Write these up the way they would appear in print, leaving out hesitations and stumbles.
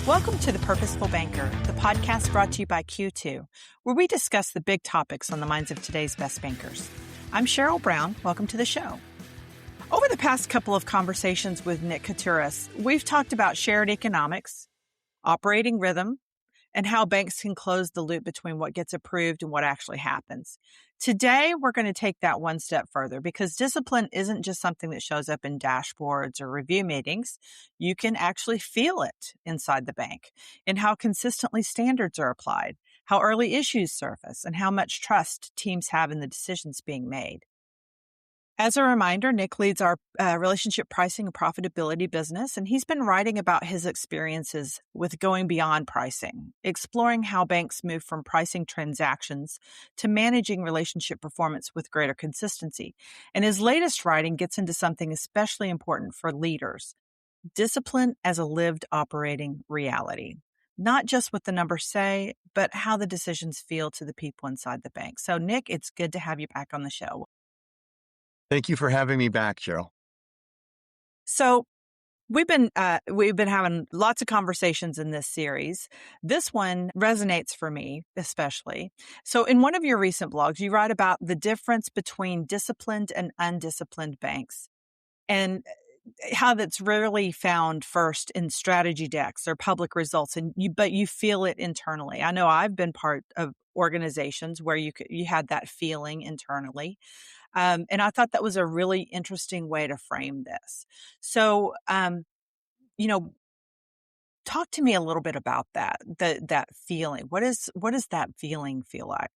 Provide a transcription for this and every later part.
Welcome to the Purposeful Banker, the podcast brought to you by Q2, where we discuss the big topics on the minds of today's best bankers. I'm Cheryl Brown. Welcome to the show. Over the past couple of conversations with Nick Koutouras, we've talked about shared economics, operating rhythm, and how banks can close the loop between what gets approved and what actually happens. Today, we're going to take that one step further because discipline isn't just something that shows up in dashboards or review meetings. You can actually feel it inside the bank in how consistently standards are applied, how early issues surface, and how much trust teams have in the decisions being made. As a reminder, Nick leads our relationship pricing and profitability business, and he's been writing about his experiences with going beyond pricing, exploring how banks move from pricing transactions to managing relationship performance with greater consistency. And his latest writing gets into something especially important for leaders, discipline as a lived operating reality. Not just what the numbers say, but how the decisions feel to the people inside the bank. So, Nick, it's good to have you back on the show. Thank you for having me back, Cheryl. So we've been having lots of conversations in this series. This one resonates for me, especially. So in one of your recent blogs, you write about the difference between disciplined and undisciplined banks and how that's rarely found first in strategy decks or public results, but you feel it internally. I know I've been part of organizations where you had that feeling internally. And I thought that was a really interesting way to frame this. So, talk to me a little bit about that feeling. What does that feeling feel like?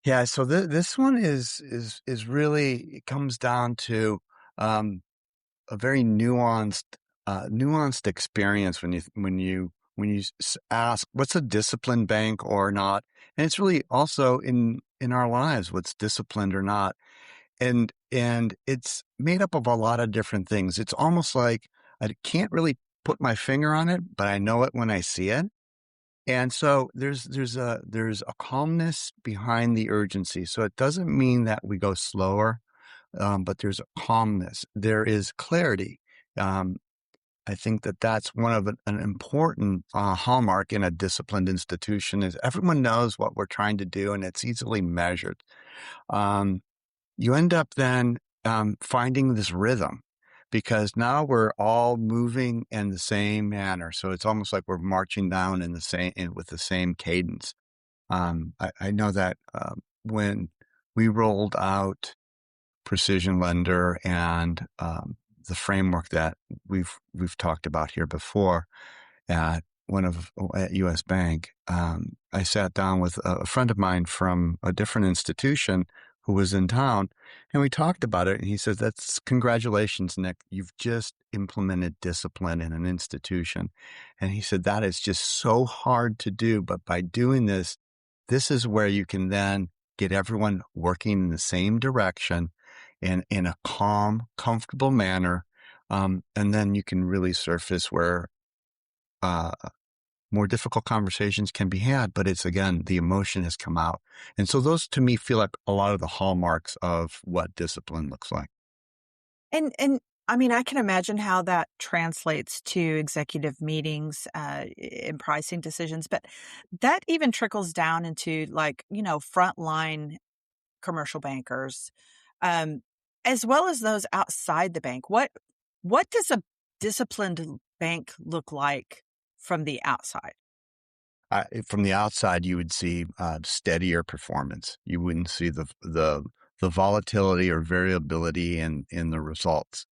Yeah, so this one is really, it comes down to a very nuanced experience when you ask what's a disciplined bank or not, and it's really also in our lives what's disciplined or not. And it's made up of a lot of different things. It's almost like I can't really put my finger on it, but I know it when I see it. And so there's a calmness behind the urgency. So it doesn't mean that we go slower, but there's a calmness. There is clarity. I think that that's one of an important hallmark in a disciplined institution is everyone knows what we're trying to do, and it's easily measured. You end up then finding this rhythm because now we're all moving in the same manner. So it's almost like we're marching down with the same cadence. I know that when we rolled out Precision Lender and the framework that we've talked about here before at U.S. Bank, I sat down with a friend of mine from a different institution who was in town, and we talked about it. And he says, "That's congratulations, Nick. You've just implemented discipline in an institution." And he said, "That is just so hard to do. But by doing this is where you can then get everyone working in the same direction and in a calm, comfortable manner. And then you can really surface where more difficult conversations can be had, but it's, again, the emotion has come out." And so those to me feel like a lot of the hallmarks of what discipline looks like. And I mean, I can imagine how that translates to executive meetings and pricing decisions, but that even trickles down into frontline commercial bankers, as well as those outside the bank. What does a disciplined bank look like from the outside? From the outside, you would see steadier performance. You wouldn't see the volatility or variability in the results.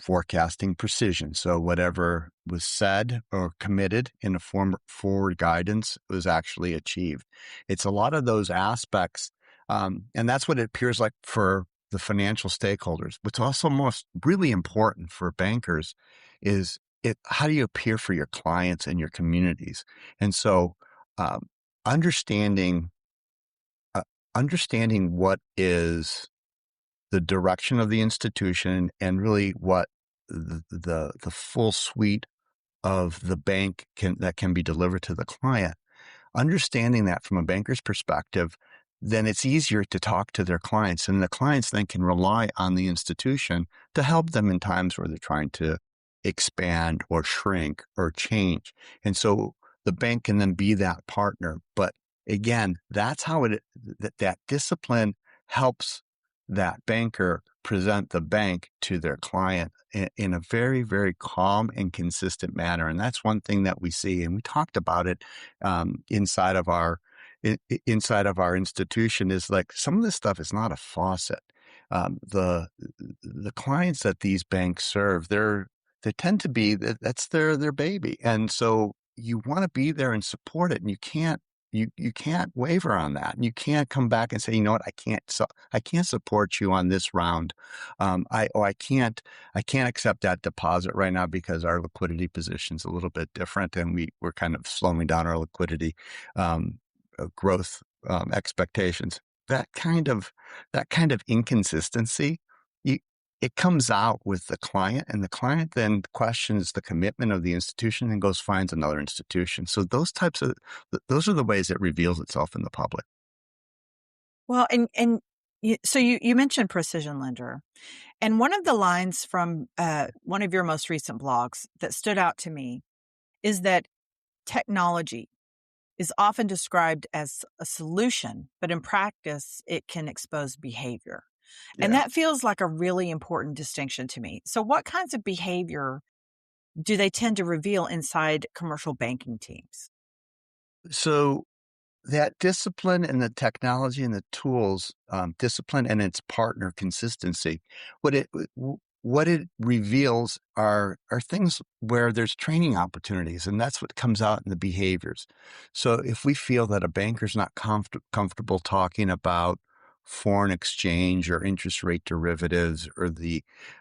Forecasting precision. So whatever was said or committed in a forward guidance was actually achieved. It's a lot of those aspects. And that's what it appears like for the financial stakeholders. What's also most really important for bankers is how do you appear for your clients and your communities? And so, understanding what is the direction of the institution and really what the full suite of the bank that can be delivered to the client. Understanding that from a banker's perspective, then it's easier to talk to their clients, and the clients then can rely on the institution to help them in times where they're trying to expand or shrink or change. And so the bank can then be that partner. But again, that's how that discipline helps that banker present the bank to their client in a very, very calm and consistent manner. And that's one thing that we see. And we talked about it inside of our institution is like some of this stuff is not a faucet. The clients that these banks serve, they tend to be that's their baby, and so you want to be there and support it, and you can't waver on that, and you can't come back and say, you know what, I can't support you on this round. I can't accept that deposit right now because our liquidity position's a little bit different, and we're kind of slowing down our liquidity growth expectations. That kind of inconsistency, it comes out with the client, and the client then questions the commitment of the institution and goes finds another institution. So those are the ways it reveals itself in the public. Well, so you mentioned precision lender, and one of the lines from one of your most recent blogs that stood out to me is that technology is often described as a solution, but in practice, it can expose behavior. And Yeah. that feels like a really important distinction to me. So what kinds of behavior do they tend to reveal inside commercial banking teams? So that discipline and the technology and the tools, discipline and its partner consistency, what it reveals are things where there's training opportunities, and that's what comes out in the behaviors. So if we feel that a banker's not comfortable talking about foreign exchange or interest rate derivatives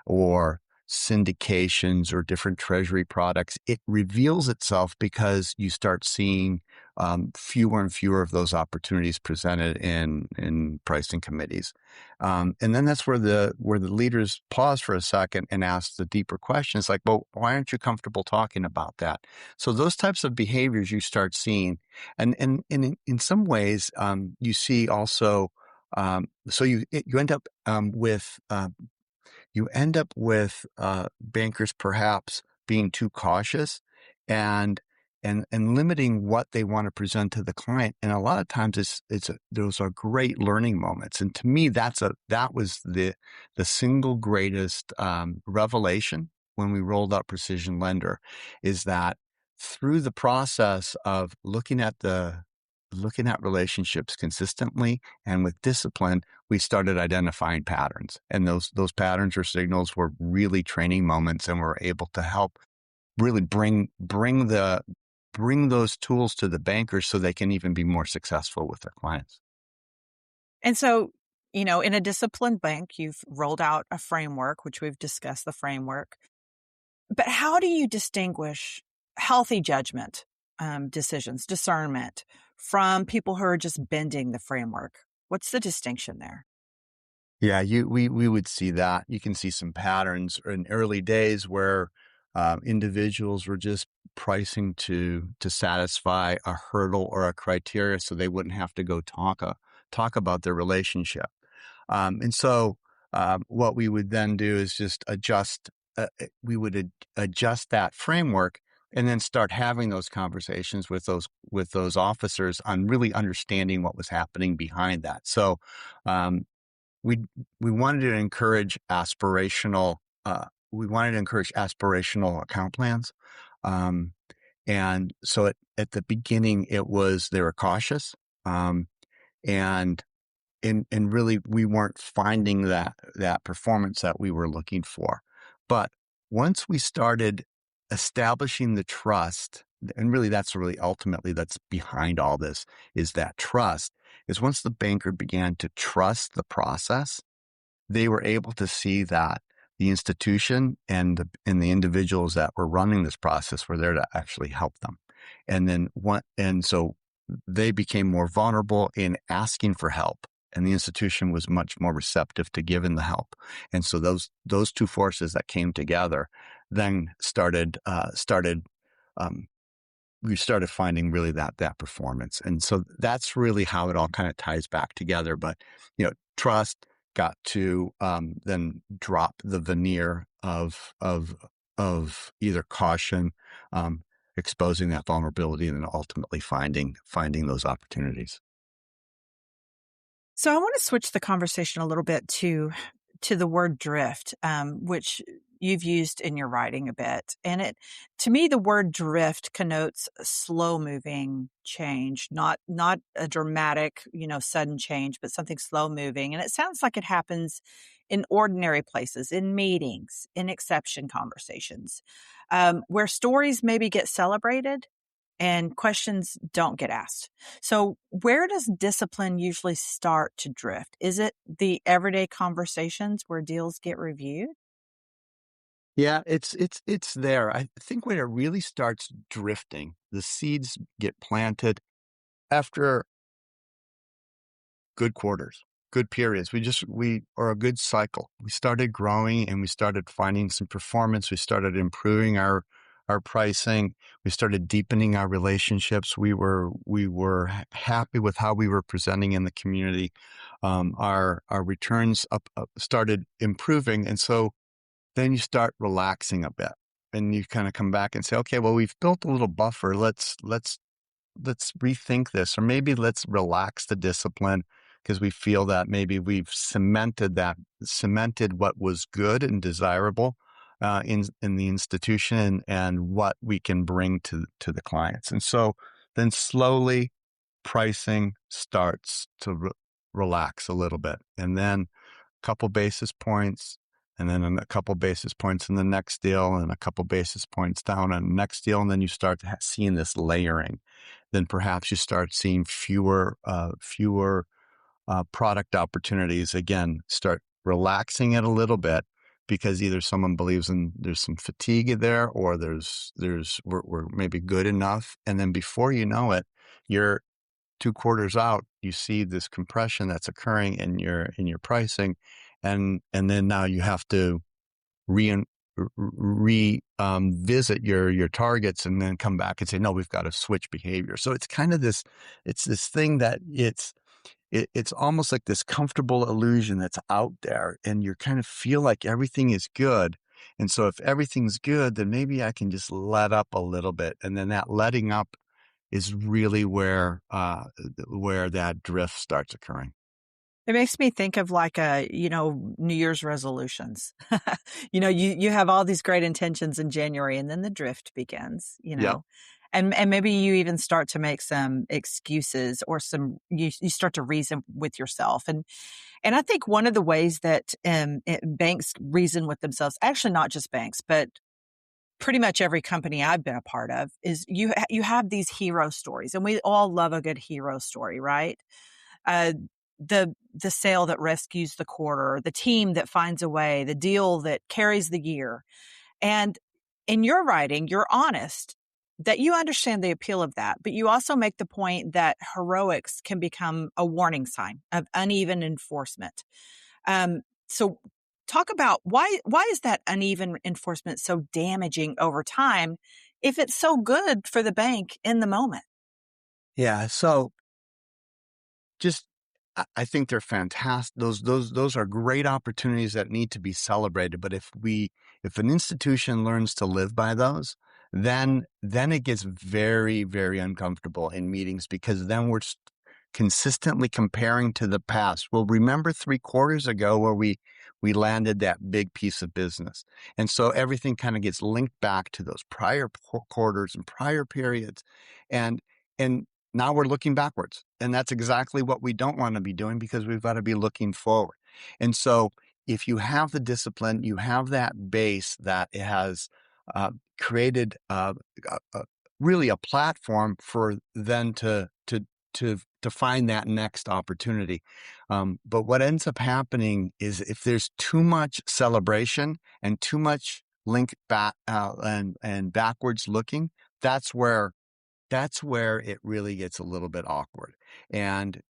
or syndications or different treasury products, it reveals itself because you start seeing fewer and fewer of those opportunities presented in pricing committees. And then that's where the leaders pause for a second and ask the deeper questions like, well, why aren't you comfortable talking about that? So those types of behaviors you start seeing. And in some ways, you see also, so you end up bankers perhaps being too cautious and limiting what they want to present to the client. And a lot of times those are great learning moments. And to me, that was the single greatest revelation when we rolled out Precision Lender, is that through the process of looking at relationships consistently and with discipline, we started identifying patterns. And those patterns or signals were really training moments, and we're able to help really bring those tools to the bankers so they can even be more successful with their clients. And so, in a disciplined bank, you've rolled out a framework, which we've discussed the framework. But how do you distinguish healthy judgment, decisions, discernment from people who are just bending the framework? What's the distinction there? Yeah, we would see that. You can see some patterns in early days where individuals were just pricing to satisfy a hurdle or a criteria, so they wouldn't have to go talk about their relationship. And so what we would then do is just adjust. We would adjust that framework and then start having those conversations with those officers on really understanding what was happening behind that. So we wanted to encourage aspirational. Account plans. And so at the beginning, they were cautious. And really we weren't finding that performance that we were looking for. But once we started establishing the trust, and really that's ultimately that's behind all this, is that trust, is once the banker began to trust the process, they were able to see that the institution and the individuals that were running this process were there to actually help them. And so they became more vulnerable in asking for help, and the institution was much more receptive to giving the help. And so those two forces that came together then we started finding really that performance. And so that's really how it all kind of ties back together. But, trust got to then drop the veneer of of either caution, exposing that vulnerability, and then ultimately finding those opportunities. So I want to switch the conversation a little bit to the word drift, which you've used in your writing a bit. And to me, the word drift connotes slow moving change, not a dramatic, sudden change, but something slow moving. And it sounds like it happens in ordinary places, in meetings, in exception conversations, where stories maybe get celebrated and questions don't get asked. So where does discipline usually start to drift? Is it the everyday conversations where deals get reviewed? Yeah, it's there. I think when it really starts drifting, the seeds get planted after good quarters, good periods. We or a good cycle. We started growing and we started finding some performance. We started improving our pricing. We started deepening our relationships. We were happy with how we were presenting in the community. Our returns up started improving, and so then you start relaxing a bit, and you kind of come back and say, okay, well, we've built a little buffer. Let's rethink this, or maybe let's relax the discipline because we feel that maybe we've cemented what was good and desirable in the institution, and what we can bring to the clients. And so then slowly pricing starts to relax a little bit, and then a couple basis points, and then a couple basis points in the next deal, and a couple basis points down on the next deal. And then you start seeing this layering. Then perhaps you start seeing fewer product opportunities. Again, start relaxing it a little bit, because either someone believes there's some fatigue there, or we're maybe good enough. And then before you know it, you're 2 quarters out, you see this compression that's occurring in your pricing, and then now you have to visit your targets, and then come back and say, no, we've got to switch behavior. So it's kind of this thing that it's almost like this comfortable illusion that's out there, and you kind of feel like everything is good. And so if everything's good, then maybe I can just let up a little bit. And then that letting up is really where that drift starts occurring. It makes me think of like New Year's resolutions. You have all these great intentions in January, and then the drift begins, Yep. and maybe you even start to make some excuses, or you start to reason with yourself. And I think one of the ways that banks reason with themselves, actually not just banks, but pretty much every company I've been a part of, is you have these hero stories, and we all love a good hero story, right? Uh, the sale that rescues the quarter, the team that finds a way, the deal that carries the year. And in your writing, you're honest that you understand the appeal of that, but you also make the point that heroics can become a warning sign of uneven enforcement. So talk about why is that uneven enforcement so damaging over time if it's so good for the bank in the moment? Yeah. So just I think they're fantastic. Those are great opportunities that need to be celebrated. But if an institution learns to live by those, then it gets very, very uncomfortable in meetings, because then we're consistently comparing to the past. Well, remember 3 quarters ago where we landed that big piece of business. And so everything kind of gets linked back to those prior quarters and prior periods. And now we're looking backwards. And that's exactly what we don't want to be doing, because we've got to be looking forward. And so if you have the discipline, you have that base that has created really a platform for then to find that next opportunity. But what ends up happening is, if there's too much celebration and too much link back and backwards looking, that's where it really gets a little bit awkward. And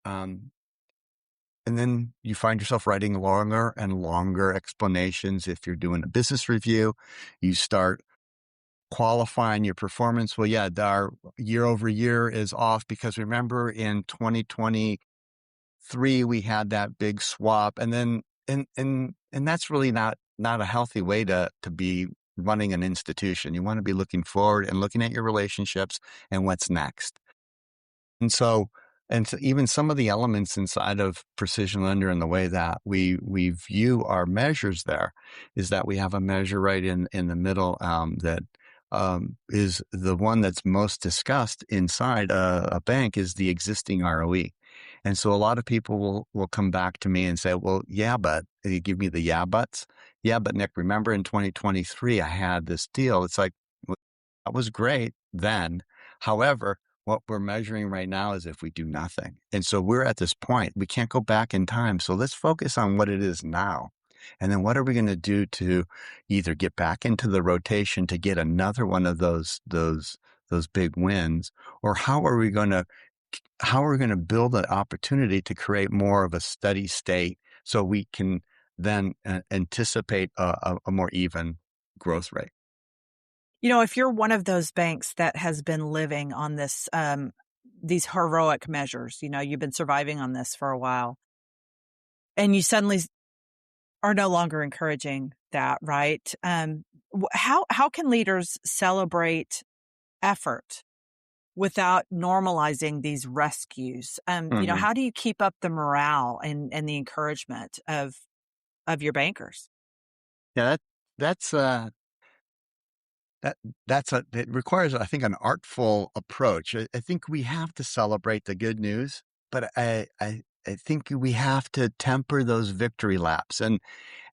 then you find yourself writing longer and longer explanations. If you're doing a business review, you start qualifying your performance. Well, yeah, our year over year is off, because remember in 2023 we had that big swap, and then and that's really not a healthy way to be running an institution. You want to be looking forward and looking at your relationships and what's next. And so, even some of the elements inside of Precision Lender and the way that we view our measures there is that we have a measure right in the middle that is the one that's most discussed inside a bank is the existing ROE. And so a lot of people will come back to me and say, well, yeah, but you give me the yeah buts. Yeah, but Nick, remember in 2023, I had this deal. It's like, well, that was great then. However, what we're measuring right now is if we do nothing. And so we're at this point, we can't go back in time. So let's focus on what it is now. And then what are we going to do to either get back into the rotation to get another one of those big wins, or how are we going to build an opportunity to create more of a steady state so we can then anticipate a more even growth rate? If you're one of those banks that has been living on these heroic measures, you've been surviving on this for a while, and you suddenly are no longer encouraging that, right? How can leaders celebrate effort without normalizing these rescues? Mm-hmm. How do you keep up the morale and the encouragement of your bankers? Yeah, that's That it requires, I think, an artful approach. I think we have to celebrate the good news, but I think we have to temper those victory laps. And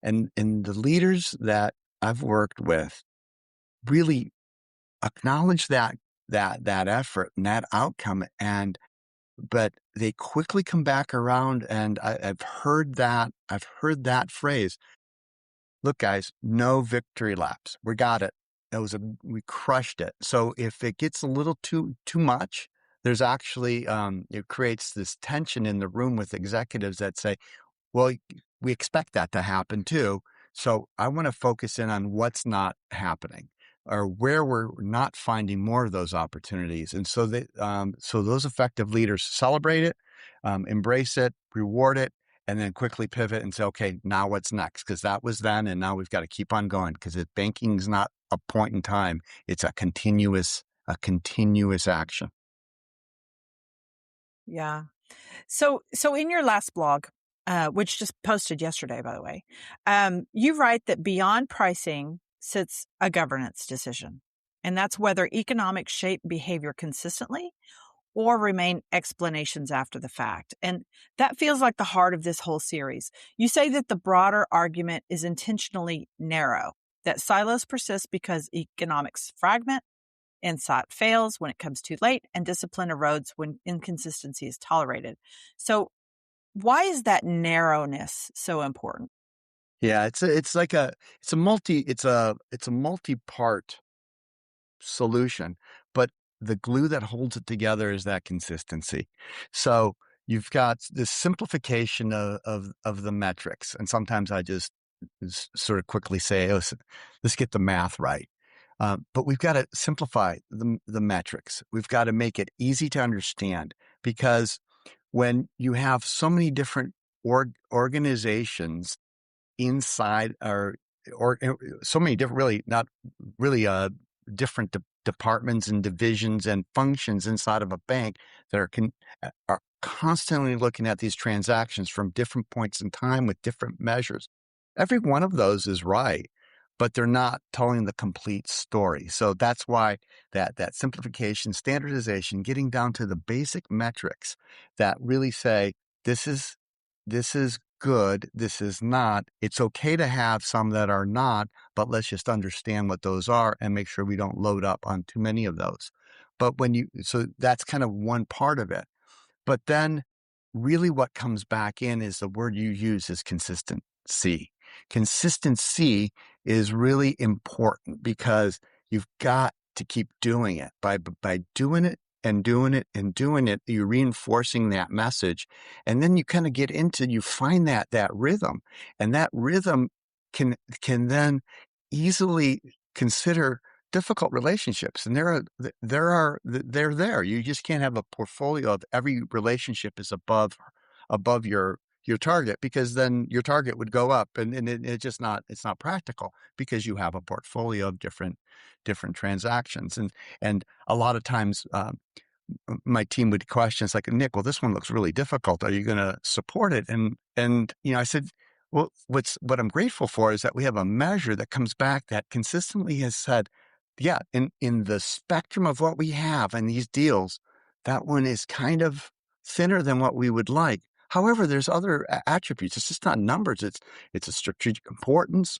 the leaders that I've worked with really acknowledge that effort and that outcome. But they quickly come back around, and I've heard that phrase. Look, guys, no victory laps. We got it. We crushed it. So if it gets a little too much, there's actually it creates this tension in the room with executives that say, well, we expect that to happen too. So I want to focus in on what's not happening or where we're not finding more of those opportunities. And so those effective leaders celebrate it, embrace it, reward it, and then quickly pivot and say, okay, now what's next? Because that was then, and now we've got to keep on going. Because banking is not a point in time; it's a continuous action. Yeah. So in your last blog, which just posted yesterday, by the way, you write that beyond pricing sits a governance decision, and that's whether economics shape behavior consistently or remain explanations after the fact. And that feels like the heart of this whole series. You say that the broader argument is intentionally narrow, that silos persist because economics fragment, insight fails when it comes too late, and discipline erodes when inconsistency is tolerated. So why is that narrowness so important? Yeah, it's a multi-part solution, but the glue that holds it together is that consistency. So you've got this simplification of the metrics, and sometimes I just sort of quickly say, "Oh, let's get the math right." But we've got to simplify the metrics. We've got to make it easy to understand, because when you have so many different organizations inside or so many different, really not really different departments and divisions and functions inside of a bank that are constantly looking at these transactions from different points in time with different measures. Every one of those is right, but they're not telling the complete story. So that's why that simplification, standardization, getting down to the basic metrics that really say this is good, this is not. It's okay to have some that are not, but let's just understand what those are and make sure we don't load up on too many of those. So that's kind of one part of it. But then really what comes back in is the word you use is consistency. Consistency is really important because you've got to keep doing it. By doing it and doing it and doing it, you're reinforcing that message. And then you kind of you find that rhythm. And that rhythm can then easily consider difficult relationships. And they're there. You just can't have a portfolio of every relationship is above your target, because then your target would go up, and it's not practical because you have a portfolio of different transactions. And a lot of times, my team would question, it's like, Nick, well, this one looks really difficult. Are you going to support it? And, I said, well, what I'm grateful for is that we have a measure that comes back that consistently has said, yeah, in the spectrum of what we have in these deals, that one is kind of thinner than what we would like. However, there's other attributes. It's just not numbers. It's a strategic importance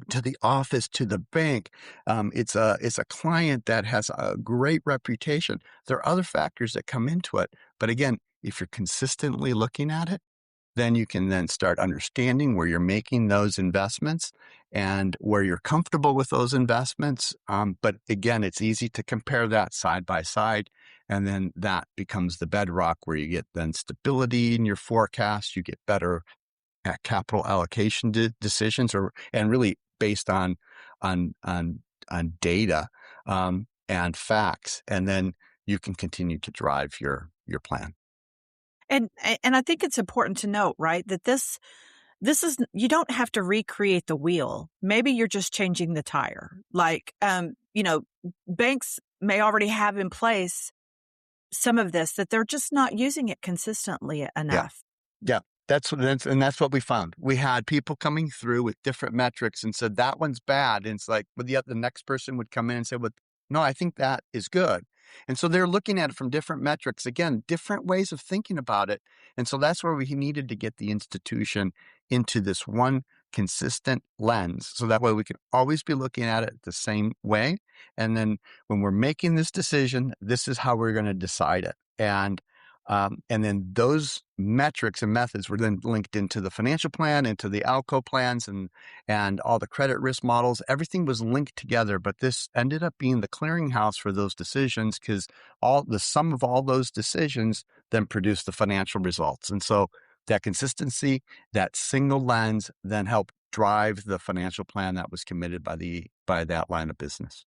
to the office, to the bank. It's a client that has a great reputation. There are other factors that come into it. But again, if you're consistently looking at it, then you can then start understanding where you're making those investments and where you're comfortable with those investments. But again, it's easy to compare that side by side. And then that becomes the bedrock where you get then stability in your forecast. You get better at capital allocation decisions, and really based on data, and facts. And then you can continue to drive your plan. And I think it's important to note, right, that this is, you don't have to recreate the wheel. Maybe you're just changing the tire. Like, banks may already have in place some of this, that they're just not using it consistently enough. Yeah. That's what we found. We had people coming through with different metrics and said, that one's bad. And it's like, well, the next person would come in and say, well, no, I think that is good. And so they're looking at it from different metrics, again, different ways of thinking about it. And so that's where we needed to get the institution into this one consistent lens. So that way we can always be looking at it the same way. And then when we're making this decision, this is how we're going to decide it. And then those metrics and methods were then linked into the financial plan, into the ALCO plans, and all the credit risk models. Everything was linked together, but this ended up being the clearinghouse for those decisions, because the sum of all those decisions then produced the financial results. And so that consistency, that single lens, then helped drive the financial plan that was committed by that line of business.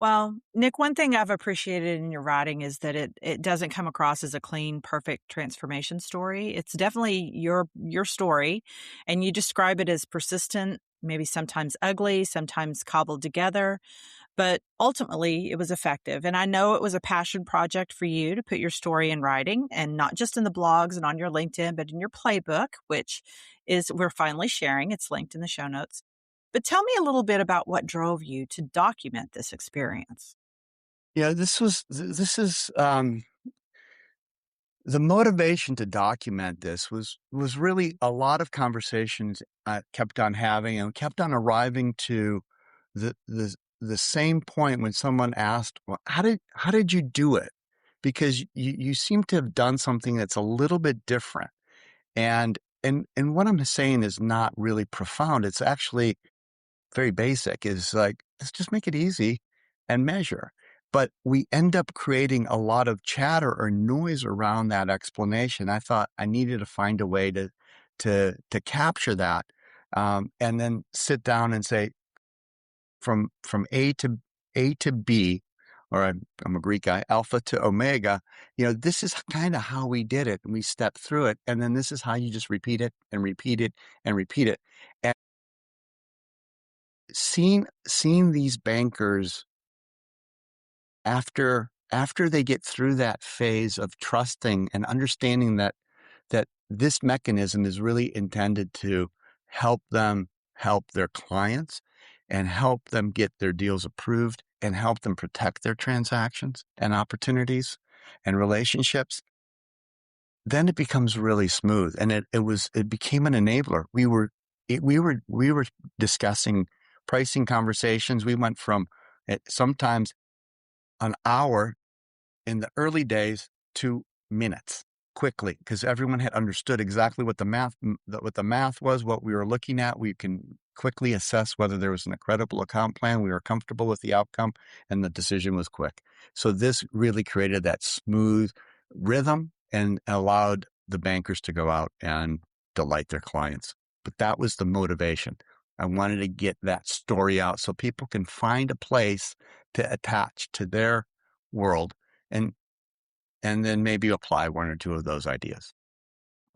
Well, Nick, one thing I've appreciated in your writing is that it doesn't come across as a clean, perfect transformation story. It's definitely your story, and you describe it as persistent, maybe sometimes ugly, sometimes cobbled together, but ultimately it was effective. And I know it was a passion project for you to put your story in writing, and not just in the blogs and on your LinkedIn, but in your playbook, which is we're finally sharing. It's linked in the show notes. But tell me a little bit about what drove you to document this experience. Yeah, this is the motivation to document this was really a lot of conversations I kept on having, and kept on arriving to the same point when someone asked, well, how did you do it? Because you seem to have done something that's a little bit different. And what I'm saying is not really profound. It's actually very basic. Is like, let's just make it easy and measure. But we end up creating a lot of chatter or noise around that explanation. I thought I needed to find a way to capture that, and then sit down and say, from A to B, or I'm a Greek guy, alpha to omega. This is kind of how we did it, and we stepped through it, and then this is how you just repeat it and repeat it and repeat it. And seeing these bankers, after they get through that phase of trusting and understanding that this mechanism is really intended to help them help their clients and help them get their deals approved and help them protect their transactions and opportunities and relationships, then it becomes really smooth. And it became an enabler. We were discussing pricing conversations. We went from sometimes an hour in the early days to minutes, quickly, because everyone had understood exactly what the math was, what we were looking at. We can quickly assess whether there was an credible account plan. We were comfortable with the outcome, and the decision was quick. So this really created that smooth rhythm and allowed the bankers to go out and delight their clients. But that was the motivation. I wanted to get that story out so people can find a place to attach to their world, and then maybe apply one or two of those ideas.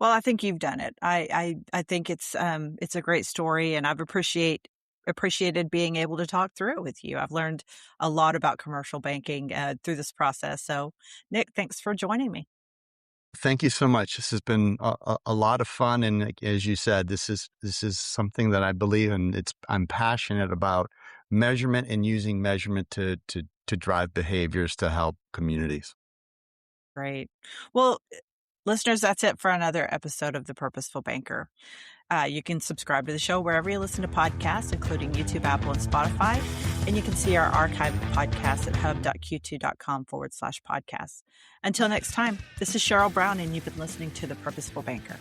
Well, I think you've done it. I think it's a great story, and I've appreciated being able to talk through it with you. I've learned a lot about commercial banking through this process. So, Nick, thanks for joining me. Thank you so much. This has been a lot of fun, and as you said, this is something that I believe in. I'm passionate about measurement and using measurement to drive behaviors to help communities. Great. Well, listeners, that's it for another episode of The Purposeful Banker. You can subscribe to the show wherever you listen to podcasts, including YouTube, Apple, and Spotify. And you can see our archived podcasts at hub.q2.com/podcasts. Until next time, this is Cheryl Brown, and you've been listening to The Purposeful Banker.